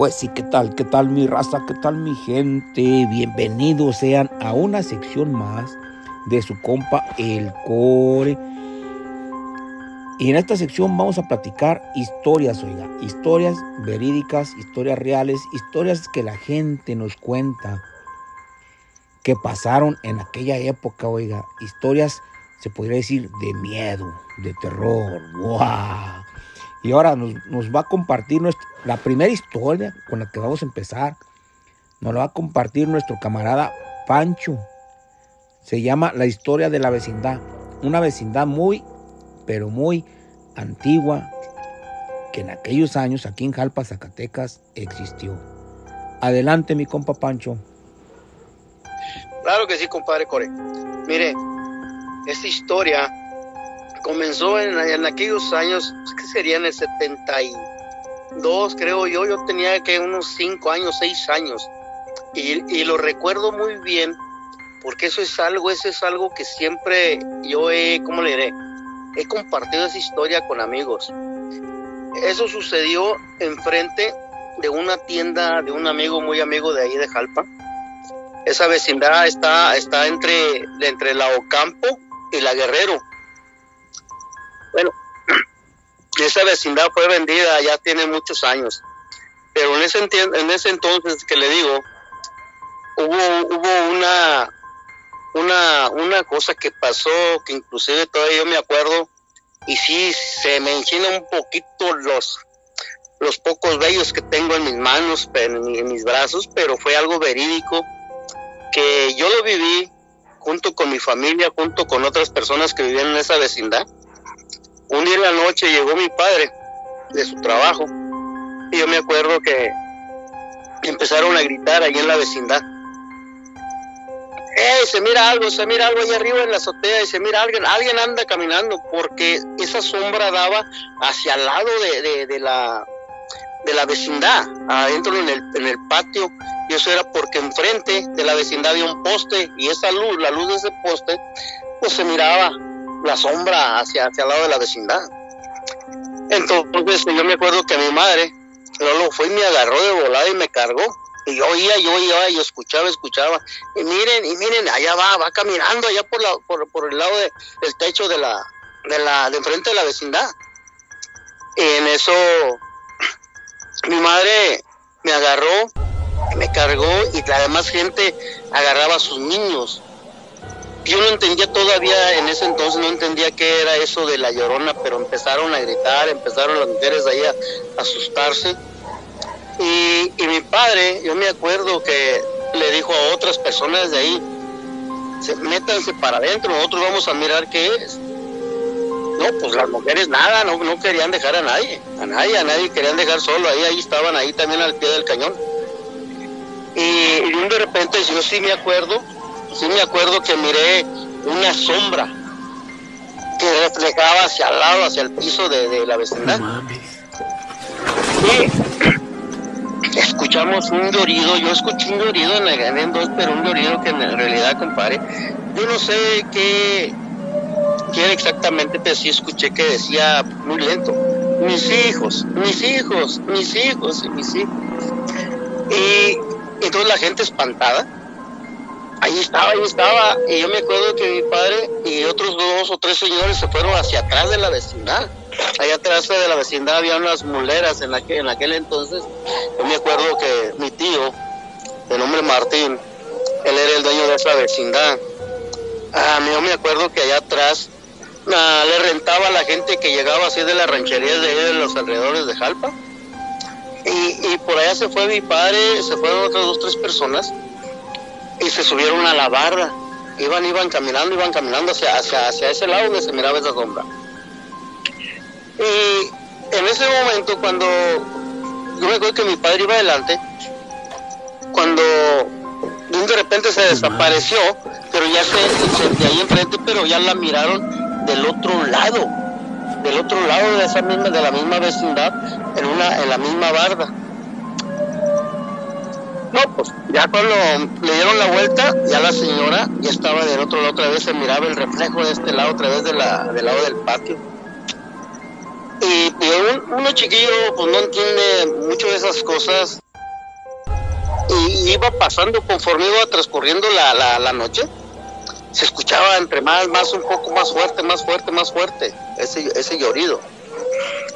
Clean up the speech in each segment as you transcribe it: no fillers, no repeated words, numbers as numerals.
Pues sí, ¿qué tal mi raza? ¿Qué tal mi gente? Bienvenidos sean a una sección más de su compa El Core. Y en esta sección vamos a platicar historias, oiga, historias verídicas, historias reales, historias que la gente nos cuenta, que pasaron en aquella época, oiga, historias, se podría decir, de miedo, de terror, ¡wow! Y ahora nos va a compartir la primera historia con la que vamos a empezar. Nos la va a compartir nuestro camarada Pancho. Se llama La historia de la vecindad. Una vecindad muy, pero muy antigua, que en aquellos años aquí en Jalpa, Zacatecas, existió. Adelante, mi compa Pancho. Claro que sí, compadre Core. Mire, esta historia comenzó en aquellos años, ¿qué sería? En el 72, creo yo. Yo tenía que unos 5 años, 6 años. Y lo recuerdo muy bien, porque eso es algo que siempre yo ¿cómo le diré? He compartido esa historia con amigos. Eso sucedió enfrente de una tienda de un amigo, muy amigo de ahí de Jalpa. Esa vecindad está entre la Ocampo y la Guerrero. Bueno, esa vecindad fue vendida, ya tiene muchos años. Pero en ese entonces que le digo, hubo una cosa que pasó, que inclusive todavía yo me acuerdo, y sí, se me enchinan un poquito los pocos vellos que tengo en mis manos, en mis brazos, pero fue algo verídico, que yo lo viví junto con mi familia, junto con otras personas que vivían en esa vecindad. Un día en la noche llegó mi padre de su trabajo, y yo me acuerdo que empezaron a gritar ahí en la vecindad. Se mira algo allá arriba en la azotea, y se mira alguien anda caminando, porque esa sombra daba hacia el lado de la vecindad, adentro en el patio, y eso era porque enfrente de la vecindad había un poste, y esa luz, la luz de ese poste, pues se miraba la sombra hacia el lado de la vecindad. Entonces yo me acuerdo que mi madre Lolo fue y me agarró de volada y me cargó. Y yo oía, yo escuchaba, y miren, allá va caminando, allá por el lado del techo de enfrente de la vecindad. Y en eso, mi madre me agarró, me cargó, y la demás gente agarraba a sus niños. Yo no entendía todavía, en ese entonces no entendía qué era eso de la Llorona, pero empezaron a gritar, empezaron las mujeres ahí a asustarse. Y mi padre, yo me acuerdo que le dijo a otras personas de ahí, métanse para adentro, nosotros vamos a mirar qué es. No, pues las mujeres nada, no querían dejar a nadie querían dejar solo, ahí estaban ahí también al pie del cañón. Y de repente yo sí me acuerdo que miré una sombra que reflejaba hacia el lado, hacia el piso de la vecindad. No mames. Y escuchamos un llorido, yo escuché un llorido en dos, pero un llorido que en realidad, compadre, yo no sé qué era exactamente, pero sí escuché que decía muy lento, mis hijos. Y entonces la gente espantada, ahí estaba, y yo me acuerdo que mi padre y otros 2 o 3 señores se fueron hacia atrás de la vecindad. Allá atrás de la vecindad había unas muleras en aquel entonces. Yo me acuerdo que mi tío, de nombre Martín, él era el dueño de esa vecindad. Yo me acuerdo que allá atrás le rentaba a la gente que llegaba así de las rancherías de los alrededores de Jalpa. Y por allá se fue mi padre, se fueron otras 2 o 3 personas, y se subieron a la barra. Iban caminando hacia ese lado donde se miraba esa sombra. Y en ese momento, cuando yo me acuerdo que mi padre iba adelante, cuando de repente se desapareció, pero ya de ahí enfrente, pero ya la miraron del otro lado de la misma vecindad, en la misma barda. No, pues ya cuando le dieron la vuelta, ya la señora ya estaba del otro lado, otra vez se miraba el reflejo de este lado, otra vez del lado del patio. Y uno chiquillo pues no entiende mucho de esas cosas, y iba pasando conforme iba transcurriendo la noche. Se escuchaba entre más, un poco más fuerte, ese llorido.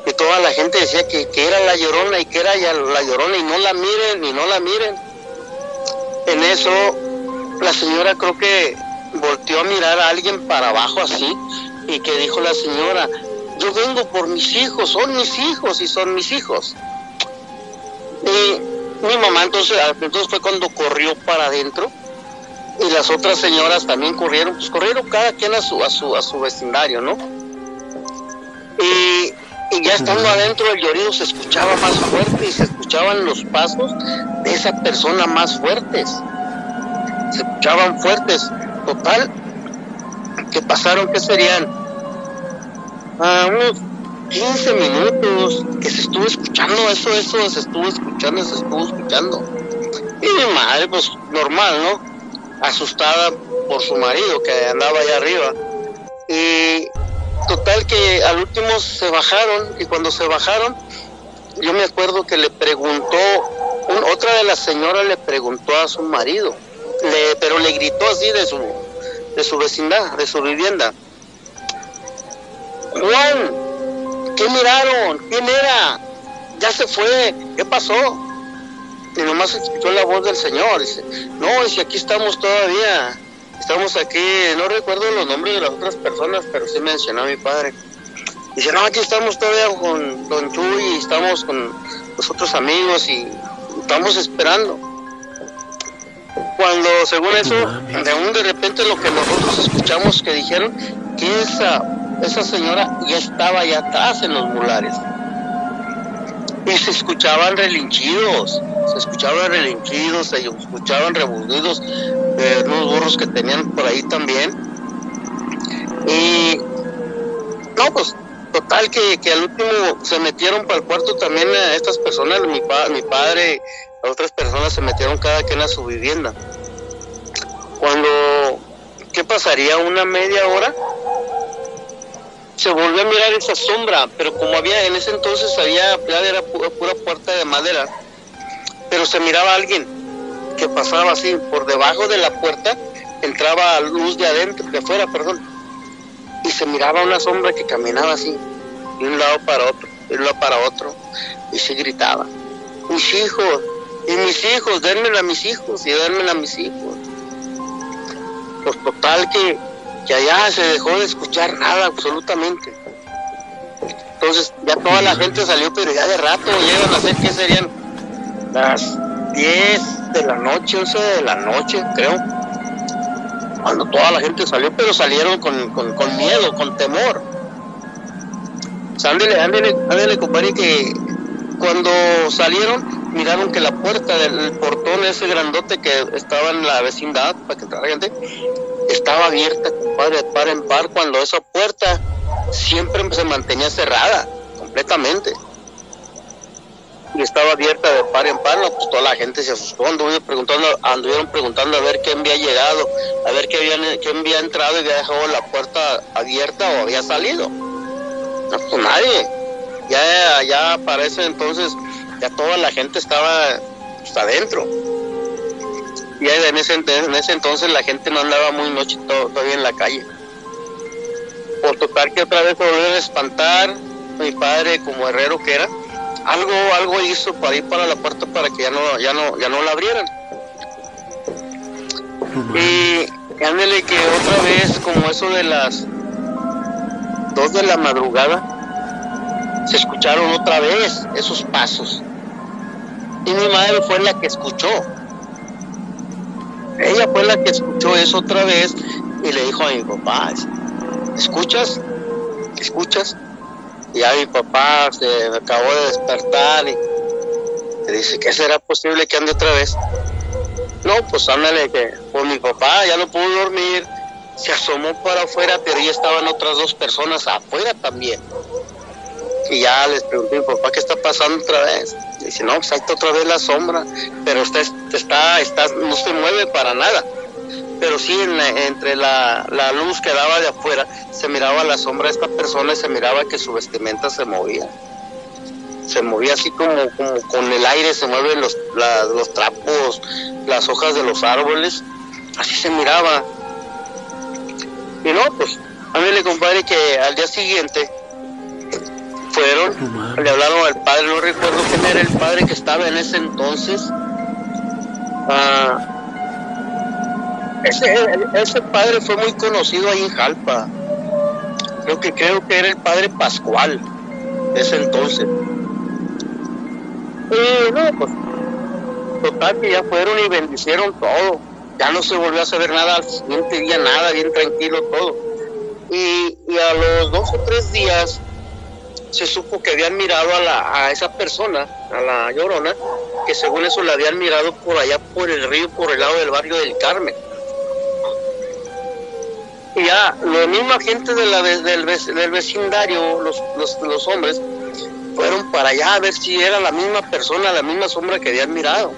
Y toda la gente decía que era la Llorona, y que era ya la Llorona, y no la miren. En eso, la señora creo que volteó a mirar a alguien para abajo así, y que dijo la señora: yo vengo por mis hijos, son mis hijos. Y mi mamá entonces fue cuando corrió para adentro, y las otras señoras también corrieron cada quien a su vecindario, ¿no? Y ya estando adentro, el llorido se escuchaba más fuerte, y se escuchaban los pasos de esa persona más fuertes. Se escuchaban fuertes. Total, que pasaron, ¿qué serían? Unos 15 minutos que se estuvo escuchando eso, se estuvo escuchando. Y mi madre, pues normal, ¿no? Asustada por su marido que andaba allá arriba. Y total que al último se bajaron, y cuando se bajaron, yo me acuerdo que le preguntó, otra de las señoras le preguntó a su marido, pero le gritó así de su vecindad, de su vivienda: Juan, ¿qué miraron? ¿Quién era? Ya se fue, ¿qué pasó? Y nomás se escuchó la voz del señor. Dice: no, dice, aquí estamos todavía. Estamos aquí, no recuerdo los nombres de las otras personas, pero sí mencionó a mi padre. Dice: no, aquí estamos todavía con don Chuy, y estamos con los otros amigos, y estamos esperando. Cuando, según eso, de repente lo que nosotros escuchamos que dijeron, que esa señora ya estaba allá atrás en los mulares. Y se escuchaban relinchidos, se escuchaban rebuznidos de unos burros que tenían por ahí también. Y no, pues total que al último se metieron para el cuarto también a estas personas, mi padre, las otras personas se metieron cada quien a su vivienda. Cuando, ¿qué pasaría? Una media hora, se volvió a mirar esa sombra, pero como había en ese entonces era pura puerta de madera, pero se miraba a alguien que pasaba así por debajo de la puerta, entraba luz de adentro, de afuera, y se miraba una sombra que caminaba así de un lado para otro, y se gritaba: mis hijos, denme a mis hijos. Pues total que allá se dejó de escuchar nada absolutamente. Entonces ya toda la gente salió, pero ya de rato llegan a ser, ¿qué serían? Las 10 de la noche, 11 de la noche, creo, cuando toda la gente salió, pero salieron con miedo, con temor. O sea, ándele, compadre, que cuando salieron, miraron que la puerta del portón ese grandote que estaba en la vecindad, para que entrara gente, estaba abierta, compadre, de par en par, cuando esa puerta siempre se mantenía cerrada, completamente. Y estaba abierta de par en par. Pues toda la gente se asustó, anduvieron preguntando a ver quién había llegado, a ver quién había entrado y había dejado la puerta abierta o había salido. No, pues nadie. Ya para ese entonces, ya toda la gente estaba adentro. Y en ese entonces la gente no andaba muy noche todavía en la calle. Por total que otra vez volvieron a espantar. Mi padre, como herrero que era, algo hizo para ir para la puerta para que ya no la abrieran. Y ándele que otra vez, como eso de las 2 de la madrugada, se escucharon otra vez esos pasos. Y mi madre fue la que escuchó. Ella fue la que escuchó eso otra vez y le dijo a mi papá: ¿escuchas? Y ya mi papá se acabó de despertar y le dice: ¿qué será posible que ande otra vez? No, pues ándale, que pues mi papá ya no pudo dormir, se asomó para afuera, pero ya estaban otras 2 personas afuera también. Y ya les pregunté a mi papá: ¿qué está pasando otra vez? Y dice: no, pues ahí está otra vez la sombra, pero no se mueve para nada. Pero sí, entre la luz que daba de afuera, se miraba la sombra de esta persona y se miraba que su vestimenta se movía. se movía así como con el aire, se mueven los trapos, las hojas de los árboles, así se miraba. Y no, pues, ándale, compadre, que al día siguiente fueron, le hablaron al padre, no recuerdo quién era el padre que estaba en ese entonces. Ese padre fue muy conocido ahí en Jalpa. Creo que era el padre Pascual de ese entonces. Y no, pues, total que ya fueron y bendicieron todo. Ya no se volvió a saber nada al siguiente día, nada, bien tranquilo todo. Y a los 2 o 3 días se supo que habían mirado a esa persona, a la Llorona, que según eso la habían mirado por allá por el río, por el lado del barrio del Carmen. Y ya la misma gente del vecindario, los hombres, fueron para allá a ver si era la misma persona, la misma sombra que habían mirado.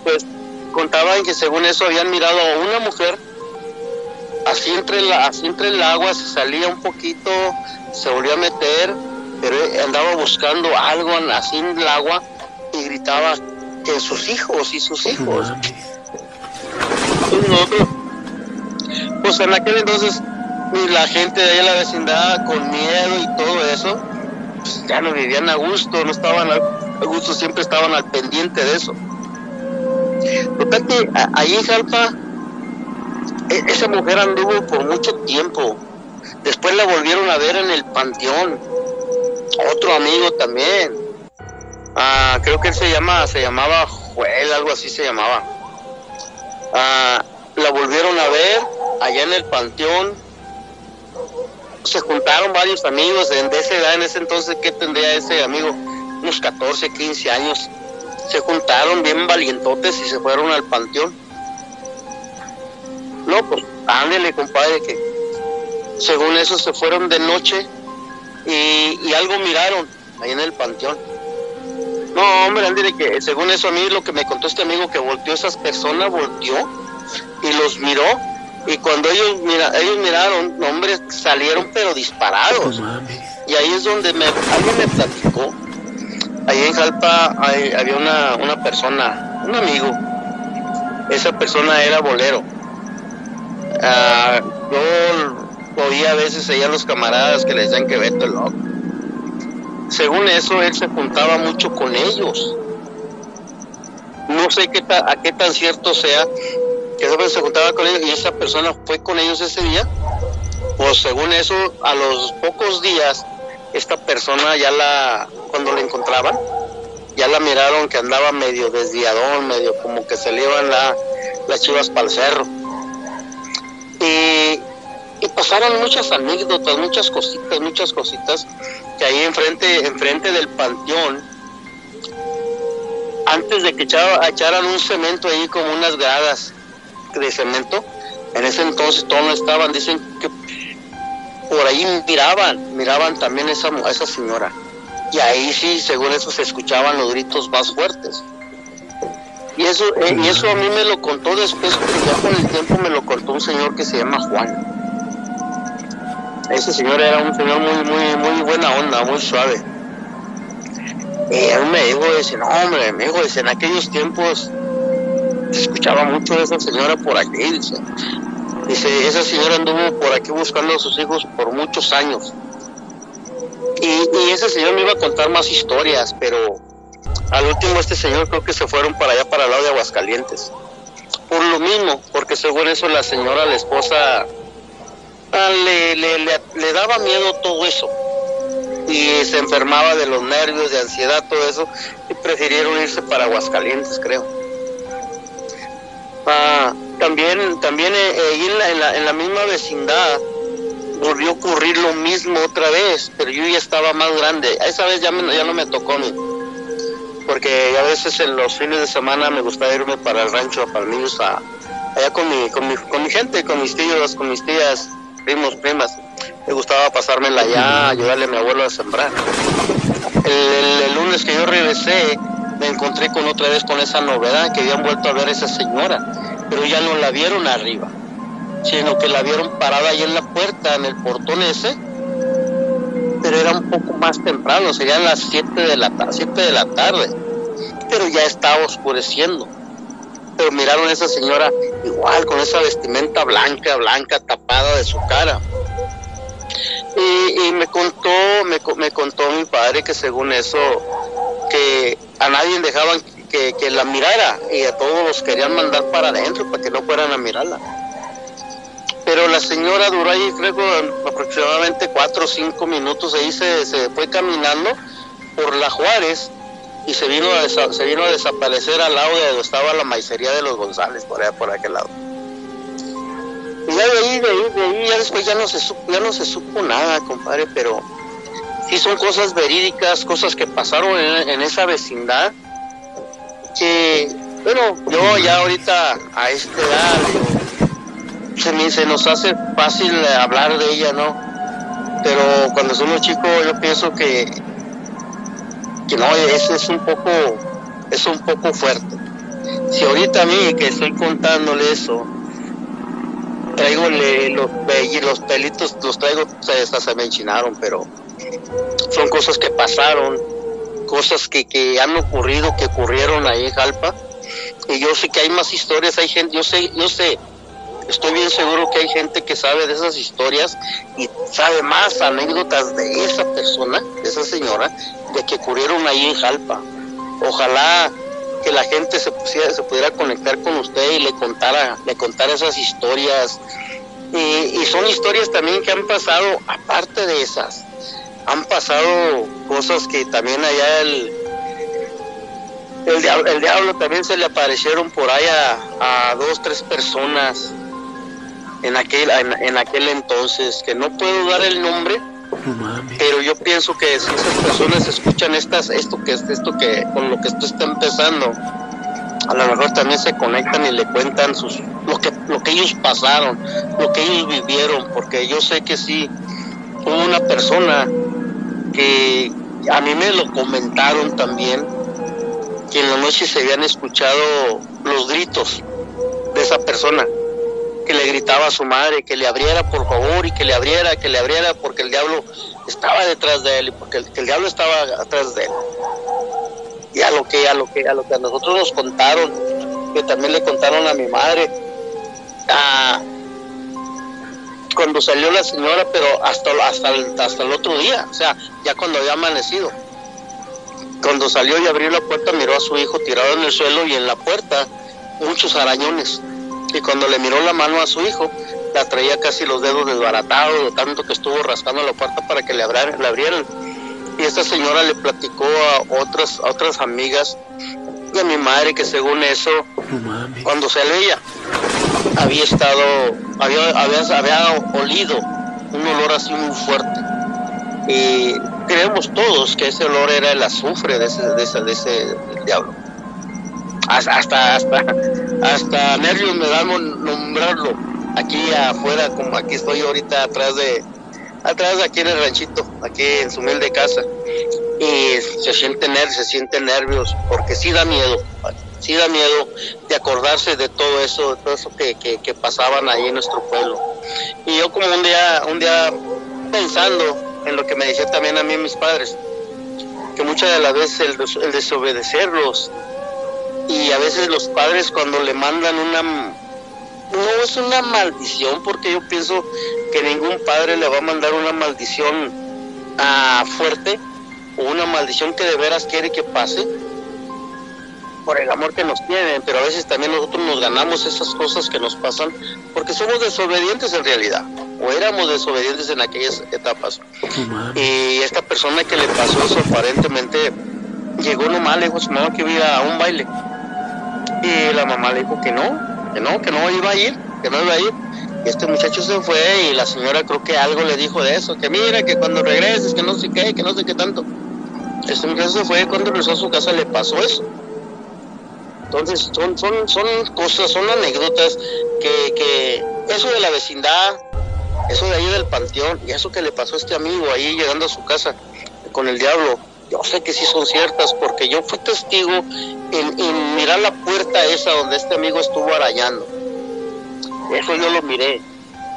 Pues contaban que según eso habían mirado a una mujer, así entre el agua, se salía un poquito, se volvió a meter, pero andaba buscando algo así en el agua y gritaba que sus hijos. Y nosotros, pues en aquel entonces, la gente de ahí en la vecindad, con miedo y todo eso, pues ya no vivían a gusto, no estaban a gusto, siempre estaban al pendiente de eso. Total que ahí en Jalpa, esa mujer anduvo por mucho tiempo. Después la volvieron a ver en el panteón. Otro amigo también. Creo que él se llamaba Joel, algo así se llamaba. La volvieron a ver allá en el panteón. Se juntaron varios amigos de esa edad, en ese entonces, ¿qué tendría ese amigo? Unos 14, 15 años. Se juntaron bien valientotes y se fueron al panteón. No, pues, ándele, compadre, que según eso se fueron de noche y algo miraron ahí en el panteón. No, hombre, ándele, que según eso a mí lo que me contó este amigo, que volteó esas personas, volteó y los miró, y cuando ellos miraron, hombre, salieron pero disparados. Y ahí es donde alguien me platicó. Ahí en Jalpa había una persona, un amigo. Esa persona era bolero. Yo oía a veces allá a los camaradas que les decían que Beto el loco. Según eso, él se juntaba mucho con ellos. No sé a qué tan cierto sea que se juntaba con ellos y esa persona fue con ellos ese día. Pues según eso, a los pocos días, esta persona cuando la encontraban, ya la miraron que andaba medio desviadón, medio como que se le iban las chivas para el cerro. Y pasaron muchas anécdotas, muchas cositas, que ahí enfrente del panteón, antes de que echaran un cemento ahí, como unas gradas de cemento, en ese entonces todos no estaban, dicen que por ahí miraban también a esa señora, y ahí sí, según eso, se escuchaban los gritos más fuertes. Y eso a mí me lo contó después, pero ya con el tiempo me lo contó un señor que se llama Juan. Ese señor era un señor muy buena onda, muy suave. Y a mí me dijo, dice, no hombre, me dijo, dice, en aquellos tiempos se escuchaba mucho de esa señora por aquí, dice, esa señora anduvo por aquí buscando a sus hijos por muchos años. Y ese señor me iba a contar más historias, pero al último este señor creo que se fueron para allá, para el lado de Aguascalientes. Por lo mismo, porque según eso la señora, la esposa, le daba miedo todo eso. Y se enfermaba de los nervios, de ansiedad, todo eso, y prefirieron irse para Aguascalientes, creo. También ahí en la misma vecindad volvió a ocurrir lo mismo otra vez, pero yo ya estaba más grande. Esa vez ya no me tocó a mí, porque a veces en los fines de semana me gustaba irme para el rancho a Palmillos, allá con mi gente, con mis tíos, con mis tías, primos, primas. Me gustaba pasármela allá, ayudarle a mi abuelo a sembrar. El lunes que yo regresé, me encontré otra vez con esa novedad, que habían vuelto a ver a esa señora, pero ya no la vieron arriba, sino que la vieron parada ahí en la puerta, en el portón ese, pero era un poco más temprano, serían las 7 de la tarde, pero ya estaba oscureciendo. Pero miraron a esa señora igual, con esa vestimenta blanca, tapada de su cara. Y me contó mi padre que según eso, que a nadie dejaban que la mirara, y a todos los querían mandar para adentro para que no fueran a mirarla. Pero la señora duró ahí, creo, aproximadamente 4 o 5 minutos. Ahí se fue caminando por la Juárez y se vino a desaparecer al lado de donde estaba la maicería de los González, por allá, por aquel lado. Y ya de ahí, ya después ya no se supo nada, compadre, pero sí son cosas verídicas, cosas que pasaron en esa vecindad, que, bueno, yo ya ahorita a esta edad, se nos hace fácil hablar de ella, ¿no? Pero cuando somos chicos yo pienso que no, es un poco fuerte. Si ahorita a mí que estoy contándole eso, traigo los pelitos, los traigo, hasta se me enchinaron, pero son cosas que pasaron, cosas que han ocurrido, que ocurrieron ahí en Jalpa, y yo sé que hay más historias, hay gente, yo sé, estoy bien seguro que hay gente que sabe de esas historias y sabe más anécdotas de esa persona, de esa señora, de que ocurrieron ahí en Jalpa. Ojalá que la gente se pudiera conectar con usted y le contara esas historias. Y son historias también que han pasado, aparte de esas, han pasado cosas que también allá el diablo también se le aparecieron por ahí a 2, 3 personas en aquel entonces, que no puedo dar el nombre, pero yo pienso que si esas personas escuchan esto que con lo que esto está empezando, a lo mejor también se conectan y le cuentan lo que ellos pasaron, lo que ellos vivieron, porque yo sé que sí hubo una persona que a mí me lo comentaron también, que en la noche se habían escuchado los gritos de esa persona, que le gritaba a su madre que le abriera por favor, y que le abriera, porque el diablo estaba detrás de él, y porque el diablo estaba atrás de él. Y a lo que a nosotros nos contaron, que también le contaron a mi madre, cuando salió la señora, pero hasta el otro día, o sea, ya cuando había amanecido, cuando salió y abrió la puerta, miró a su hijo tirado en el suelo y en la puerta muchos arañones. Y cuando le miró la mano a su hijo, la traía casi los dedos desbaratados de tanto que estuvo rascando la puerta para que le abrieran. Y esta señora le platicó a otras amigas de mi madre que según eso, cuando se leía, había olido un olor así muy fuerte. Y creemos todos que ese olor era el azufre de ese diablo. Hasta nervios me dan nombrarlo aquí afuera, como aquí estoy ahorita atrás de aquí en el ranchito, aquí en su humilde casa, y se siente nervios, porque sí da miedo de acordarse de todo eso que pasaban ahí en nuestro pueblo. Y yo como un día pensando en lo que me decían también a mí mis padres, que muchas de las veces el desobedecerlos, y a veces los padres cuando le mandan no es una maldición, porque yo pienso que ningún padre le va a mandar una maldición fuerte, o una maldición que de veras quiere que pase, por el amor que nos tienen, pero a veces también nosotros nos ganamos esas cosas que nos pasan, porque somos desobedientes en realidad, o éramos desobedientes en aquellas etapas. Y esta persona que le pasó eso, aparentemente llegó nomás, le dijo a su mamá que iba a un baile, y la mamá le dijo que no iba a ir. Y este muchacho se fue, y la señora creo que algo le dijo de eso, que mira, que cuando regreses, que no sé qué tanto. Este muchacho se fue, y cuando regresó a su casa le pasó eso. Entonces son cosas, son anécdotas que eso de la vecindad, eso de ahí del panteón, y eso que le pasó a este amigo ahí llegando a su casa con el diablo, yo sé que sí son ciertas, porque yo fui testigo en mirar la puerta esa donde este amigo estuvo arañando. Eso yo lo miré,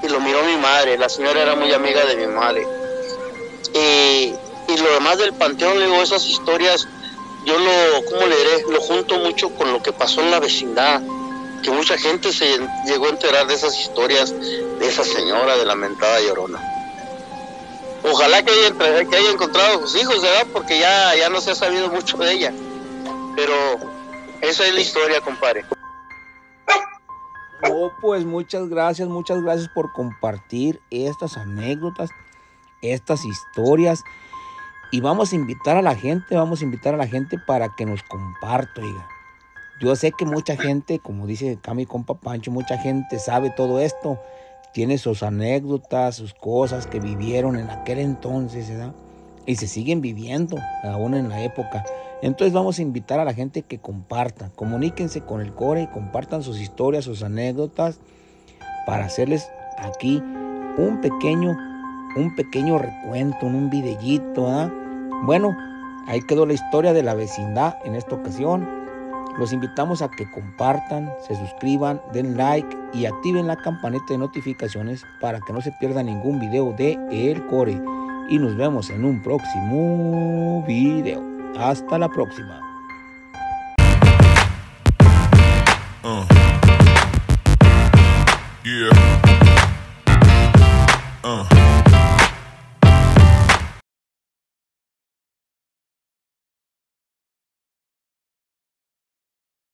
y lo miró mi madre. La señora era muy amiga de mi madre, y lo demás del panteón, le digo, esas historias, yo ¿cómo le diré? Lo junto mucho con lo que pasó en la vecindad, que mucha gente se llegó a enterar de esas historias de esa señora, de la mentada Llorona. Ojalá que haya encontrado a sus hijos, ¿verdad? Porque ya no se ha sabido mucho de ella. Pero esa es la historia, compadre. No, pues muchas gracias por compartir estas anécdotas, estas historias. Y vamos a invitar a la gente para que nos comparta, oiga. Yo sé que mucha gente, como dice acá mi compa Pancho, mucha gente sabe todo esto. Tiene sus anécdotas, sus cosas que vivieron en aquel entonces, ¿verdad? Y se siguen viviendo aún en la época. Entonces vamos a invitar a la gente que comparta. Comuníquense con el Core, compartan sus historias, sus anécdotas, para hacerles aquí un pequeño recuento, un videíto, ¿verdad? Bueno, ahí quedó la historia de la vecindad en esta ocasión. Los invitamos a que compartan, se suscriban, den like y activen la campanita de notificaciones para que no se pierda ningún video de El Core. Y nos vemos en un próximo video. Hasta la próxima. Yeah.